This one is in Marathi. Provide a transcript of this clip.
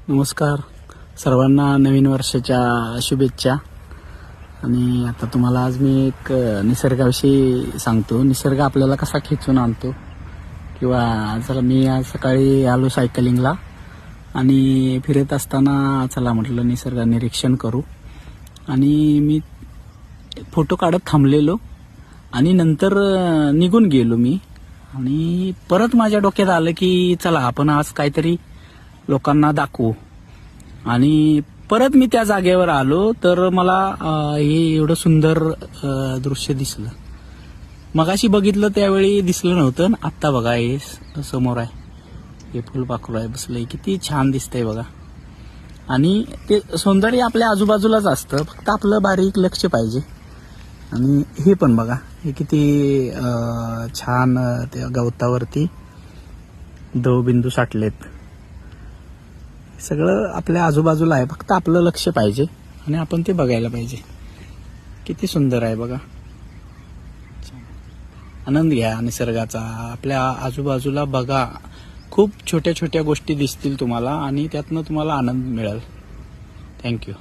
नमस्कार सर्वांना नवीन वर्षाच्या शुभेच्छा। आणि आता तुम्हाला आज मी एक निसर्गाविषयी सांगतो। निसर्ग आपल्याला कसा खेचून आणतो किंवा चला मी आज सकाळी आलो सायकलिंगला आणि फिरत असताना चला म्हटलं निसर्ग निरीक्षण करू आणि मी फोटो काढत थांबलेलो आणि नंतर निघून गेलो मी आणि परत माझ्या डोक्यात आलं की चला आपण आज काहीतरी लोकांना दाखवू आणि परत मी त्या जागेवर आलो तर मला हे एवढं सुंदर दृश्य दिसलं। मगाशी बघितलं त्यावेळी दिसलं नव्हतं, आत्ता बघा हे समोर आहे, हे फुलपाखरू आहे बसलंय, किती छान दिसतंय बघा। आणि ते सौंदर्य आपल्या आजूबाजूलाच असतं, फक्त आपलं बारीक लक्ष पाहिजे। आणि हे पण बघा, हे किती छान त्या गवतावरती दवबिंदू साठलेत। सगळं आपल्या आजूबाजूला आहे, फक्त आपलं लक्ष पाहिजे आणि आपण ते बघायला पाहिजे। किती सुंदर आहे बघा, आनंद घ्या निसर्गाचा, आपल्या आजूबाजूला बघा। खूप छोट्या छोट्या गोष्टी दिसतील तुम्हाला आणि त्यातनं तुम्हाला आनंद मिळेल। थँक्यू।